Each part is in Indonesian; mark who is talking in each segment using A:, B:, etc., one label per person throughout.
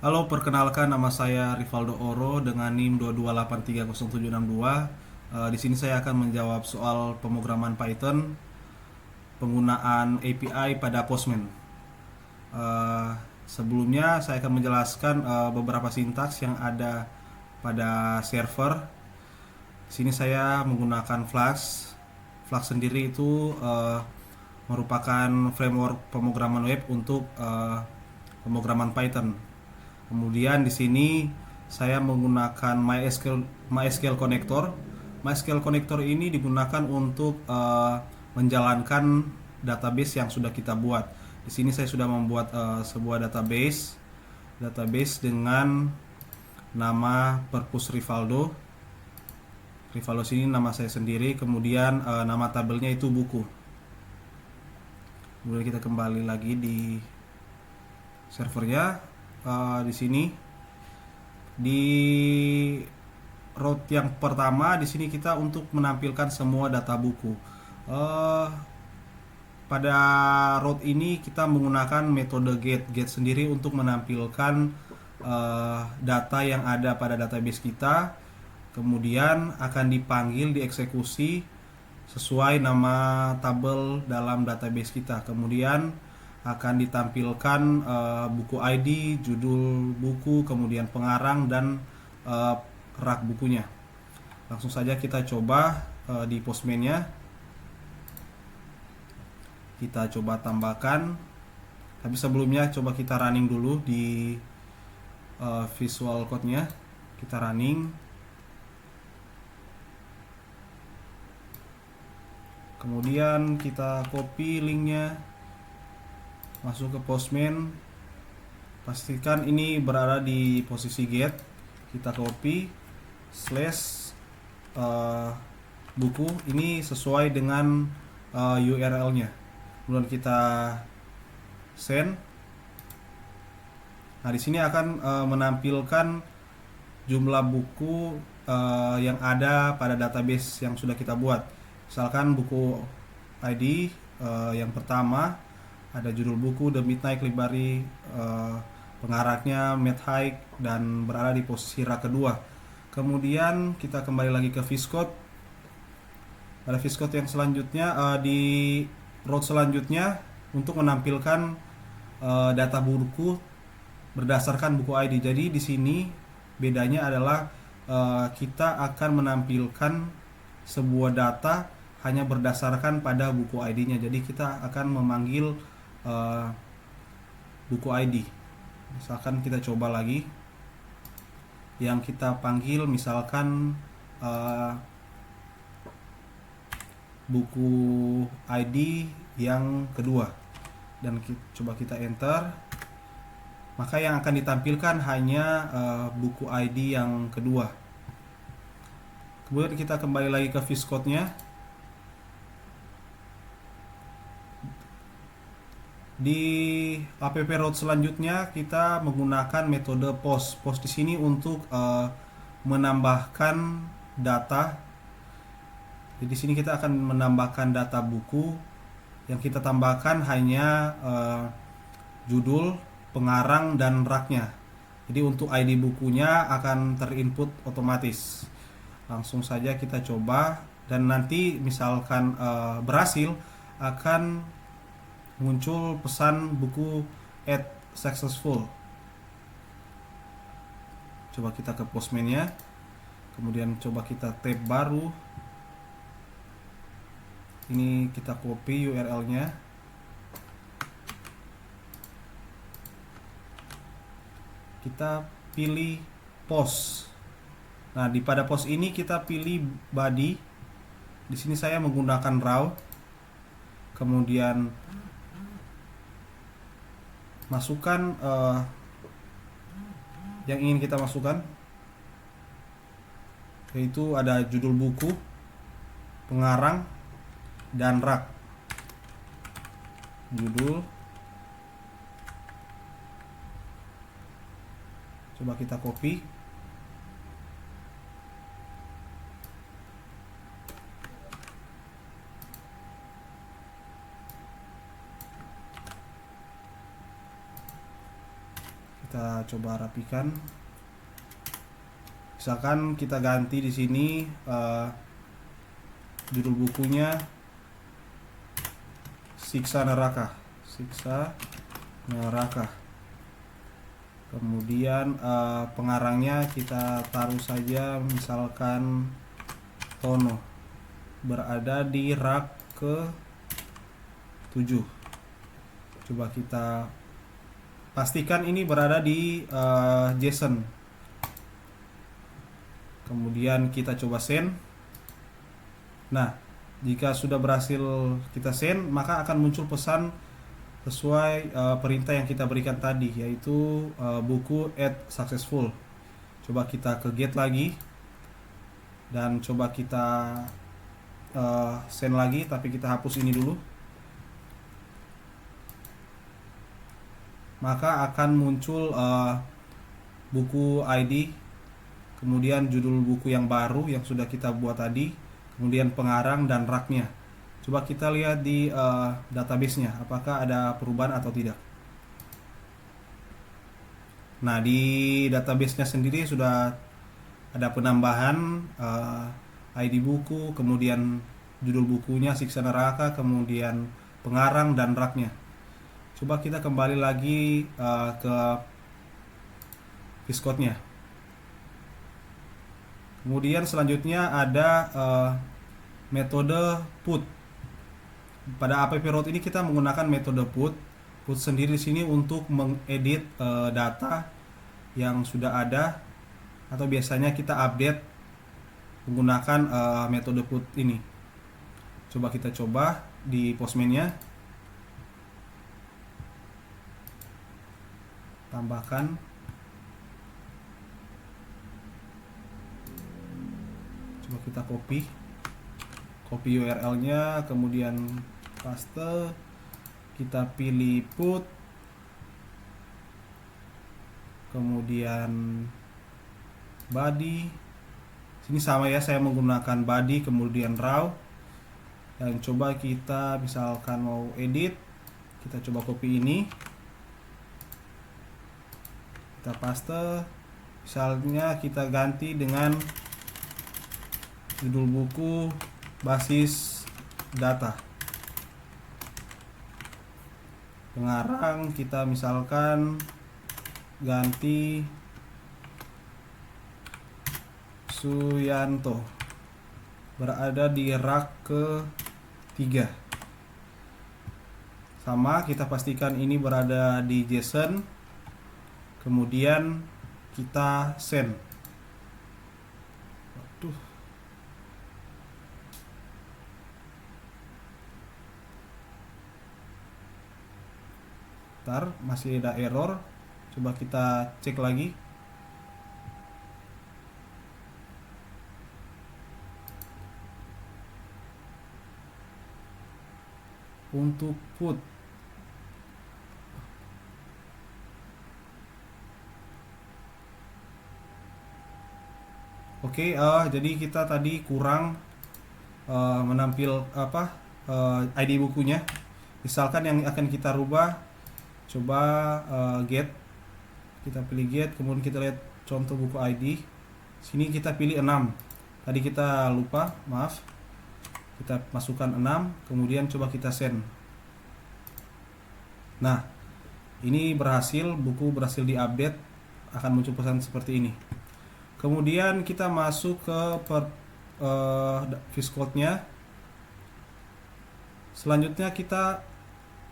A: Halo, perkenalkan nama saya Rivaldo Oro dengan NIM 2283072. Di sini saya akan menjawab soal pemrograman Python penggunaan API pada Postman. Eh, Sebelumnya saya akan menjelaskan beberapa sintaks yang ada pada server. Di sini saya menggunakan Flux. Flux sendiri itu merupakan framework pemrograman web untuk pemrograman Python. Kemudian di sini saya menggunakan MySQL Connector. MySQL Connector ini digunakan untuk menjalankan database yang sudah kita buat. Di sini saya sudah membuat sebuah database dengan nama Purpose Rivaldo. Rivaldo sini nama saya sendiri, kemudian nama tabelnya itu buku. Kemudian kita kembali lagi di servernya. Di sini di route yang pertama di sini kita untuk menampilkan semua data buku. Eh, Pada route ini kita menggunakan metode get sendiri untuk menampilkan data yang ada pada database kita. Kemudian akan dipanggil dieksekusi sesuai nama tabel dalam database kita. Kemudian akan ditampilkan buku ID, judul buku, kemudian pengarang dan rak bukunya. Langsung saja kita coba di Postman-nya. Kita coba tambahkan. Tapi sebelumnya coba kita running dulu di Visual Code-nya. Kita running. Kemudian kita copy linknya, masuk ke Postman. Pastikan ini berada di posisi get. Kita copy slash buku ini sesuai dengan URL-nya. Kemudian kita send. Nah, di sini akan menampilkan jumlah buku yang ada pada database yang sudah kita buat. Misalkan buku ID yang pertama ada judul buku The Midnight Library, pengarangnya Matt Haig dan berada di posisi rak kedua. Kemudian kita kembali lagi ke VS Code. Pada VS Code yang selanjutnya di row selanjutnya untuk menampilkan data buku berdasarkan buku ID. Jadi di sini bedanya adalah kita akan menampilkan sebuah data hanya berdasarkan pada buku ID-nya. Jadi kita akan memanggil buku ID. Misalkan kita coba lagi. Yang kita panggil misalkan buku ID yang kedua, dan coba kita enter, maka yang akan ditampilkan hanya buku ID yang kedua. Kemudian kita kembali lagi ke VS Code-nya. Di app route selanjutnya kita menggunakan metode post. Post di sini untuk menambahkan data. Jadi di sini kita akan menambahkan data buku. Yang kita tambahkan hanya judul, pengarang dan raknya. Jadi untuk ID bukunya akan terinput otomatis. Langsung saja kita coba, dan nanti misalkan berhasil akan muncul pesan buku add successful. Coba kita ke Postman-nya. Kemudian coba kita tab baru. Ini kita copy URL-nya. Kita pilih post. Nah, pada post ini kita pilih body. Di sini saya menggunakan raw. Kemudian masukkan yang ingin kita masukkan, yaitu ada judul buku, pengarang dan rak. Judul, coba kita copy. Kita coba rapikan. Misalkan kita ganti di sini judul bukunya Siksa Neraka. Siksa Neraka. Kemudian pengarangnya kita taruh saja misalkan Tono, berada di rak ke 7. Coba kita pastikan ini berada di JSON. Kemudian kita coba send. Nah, jika sudah berhasil kita send, maka akan muncul pesan sesuai perintah yang kita berikan tadi, yaitu buku add successful. Coba kita ke get lagi dan coba kita send lagi, tapi kita hapus ini dulu. Maka akan muncul buku ID, kemudian judul buku yang baru yang sudah kita buat tadi, kemudian pengarang dan raknya. Coba kita lihat di database-nya apakah ada perubahan atau tidak. Nah, di database-nya sendiri sudah ada penambahan ID buku, kemudian judul bukunya Siksa Neraka, kemudian pengarang dan raknya. Coba kita kembali lagi ke VS-Code-nya. Kemudian selanjutnya ada metode put. Pada app root ini kita menggunakan metode put. Put sendiri di sini untuk mengedit data yang sudah ada, atau biasanya kita update menggunakan metode put ini. Coba kita coba di Postman-nya. Tambahkan. Coba kita copy URL-nya, kemudian paste, kita pilih put, kemudian body. Sini sama ya, saya menggunakan body kemudian raw. Dan coba kita misalkan mau edit, kita coba copy ini, kita paste. Misalnya kita ganti dengan judul buku basis data. Pengarang kita misalkan ganti Suyanto, berada di rak ke 3. Sama, kita pastikan ini berada di JSON. Kemudian kita send. Waduh. Masih ada error. Coba kita cek lagi. Untuk put, oke, jadi kita tadi kurang menampil ID bukunya. Misalkan yang akan kita rubah, coba get, kita pilih get, kemudian kita lihat contoh buku ID. Sini kita pilih 6. Tadi kita lupa, maaf. Kita masukkan 6, kemudian coba kita send. Nah, ini berhasil, buku berhasil diupdate, akan muncul pesan seperti ini. Kemudian kita masuk ke VS-Code-nya. Selanjutnya kita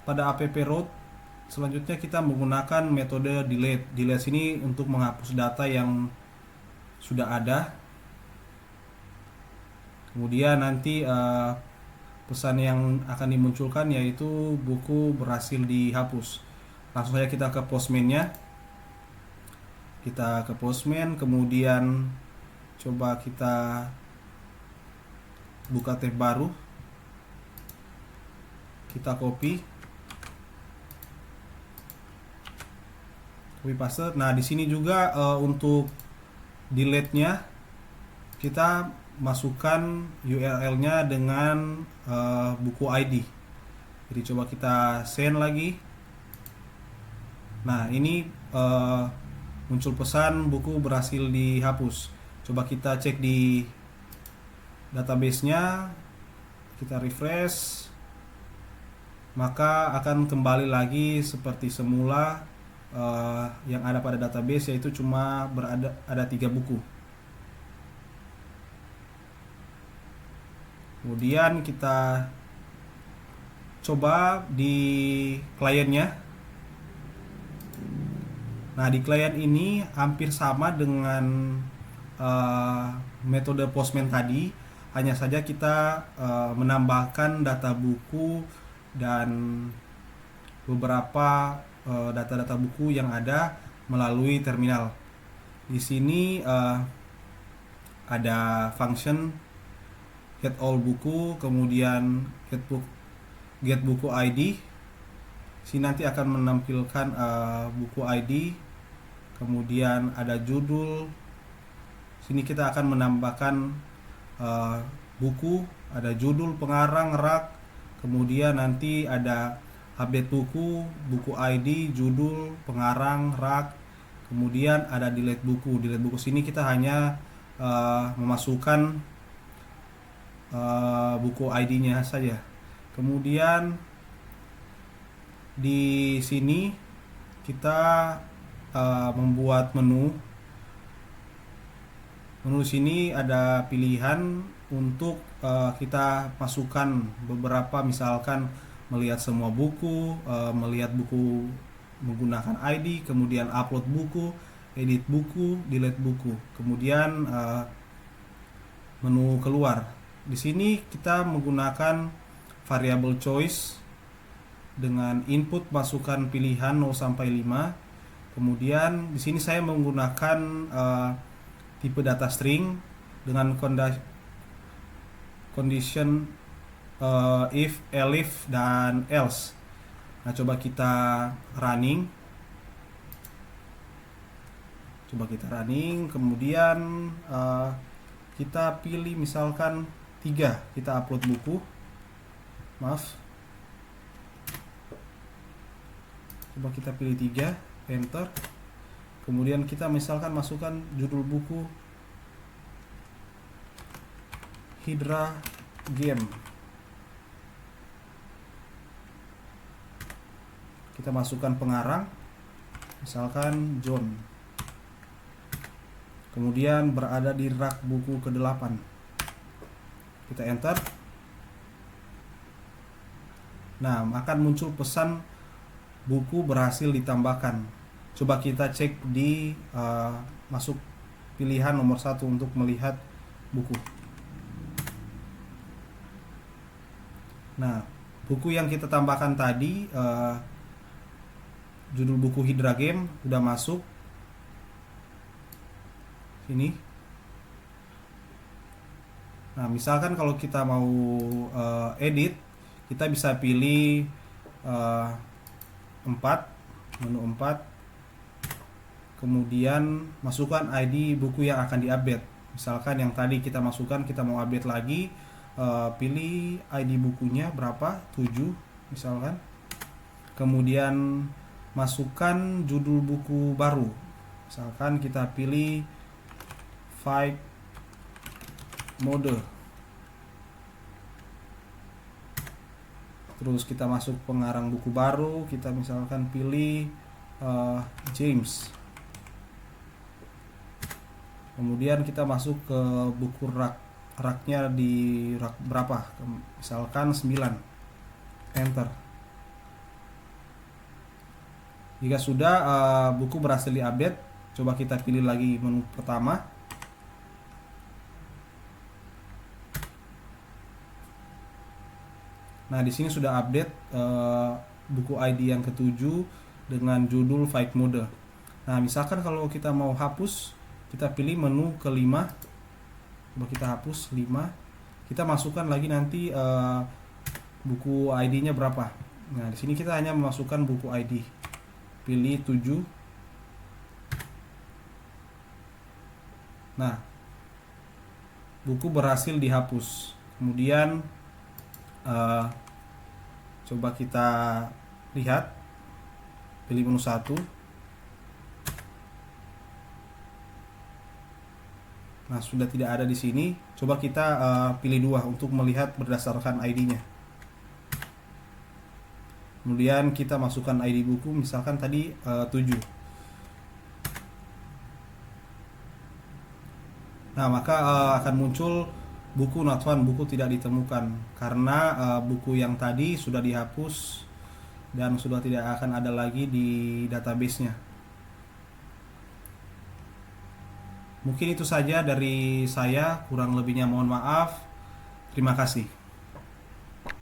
A: pada app root, selanjutnya kita menggunakan metode delete. Delete sini untuk menghapus data yang sudah ada. Kemudian nanti pesan yang akan dimunculkan yaitu buku berhasil dihapus. Langsung saja kita ke Postman-nya. Kita ke Postman, kemudian coba kita buka tab baru. Kita copy paste. Nah, di sini juga untuk delete-nya kita masukkan URL-nya dengan buku ID. Jadi coba kita send lagi. Nah, ini muncul pesan buku berhasil dihapus. Coba kita cek di database-nya, kita refresh, maka akan kembali lagi seperti semula. Yang ada pada database yaitu cuma ada 3 buku. Kemudian kita coba di kliennya. Nah, di klien ini hampir sama dengan metode Postman tadi, hanya saja kita menambahkan data buku dan beberapa data-data buku yang ada melalui terminal. Di sini ada function get all buku, kemudian get buku ID. Sini nanti akan menampilkan buku ID, kemudian ada judul. Sini kita akan menambahkan buku, ada judul, pengarang, rak, kemudian nanti ada update buku, buku ID, judul, pengarang, rak, kemudian ada delete buku. Delete buku sini kita hanya memasukkan buku ID-nya saja. Kemudian di sini kita membuat menu. Menu sini ada pilihan untuk kita masukkan beberapa, misalkan melihat semua buku, melihat buku menggunakan ID, kemudian upload buku, edit buku, delete buku, kemudian menu keluar. Di sini kita menggunakan variable choice dengan input masukan pilihan 0 sampai 5. Kemudian di sini saya menggunakan tipe data string dengan condition if, elif, dan else. Nah, coba kita running. Kemudian kita pilih misalkan 3, kita upload buku. Coba kita pilih 3, enter. Kemudian kita misalkan masukkan judul buku Hydra Game. Kita masukkan pengarang, misalkan John. Kemudian berada di rak buku ke-8. Kita enter. Nah, akan muncul pesan buku berhasil ditambahkan. Coba kita cek di masuk pilihan nomor 1 untuk melihat buku. Nah, buku yang kita tambahkan tadi, judul buku Hydra Game udah masuk sini. Nah, misalkan kalau kita mau edit, kita bisa pilih 4, menu 4. Kemudian masukkan ID buku yang akan diupdate. Misalkan yang tadi kita masukkan, kita mau update lagi, pilih ID bukunya berapa, 7 misalkan. Kemudian masukkan judul buku baru. Misalkan kita pilih fight mode. Terus kita masuk pengarang buku baru, kita misalkan pilih James. Kemudian kita masuk ke buku raknya di rak berapa, misalkan 9, enter. Jika sudah buku berhasil diupdate, coba kita pilih lagi menu pertama. Nah, di sini sudah update buku ID yang ke-7 dengan judul Fight Mode. Nah, misalkan kalau kita mau hapus, kita pilih menu ke-5. Coba kita hapus 5. Kita masukkan lagi nanti buku ID-nya berapa. Nah, di sini kita hanya memasukkan buku ID. Pilih 7. Nah, buku berhasil dihapus. Kemudian coba kita lihat, pilih menu 1. Nah, sudah tidak ada di sini. Coba kita pilih 2 untuk melihat berdasarkan ID-nya. Kemudian kita masukkan ID buku, misalkan tadi 7. Nah, maka akan muncul buku not found, buku tidak ditemukan, karena buku yang tadi sudah dihapus dan sudah tidak akan ada lagi di database-nya. Mungkin itu saja dari saya, kurang lebihnya mohon maaf. Terima kasih.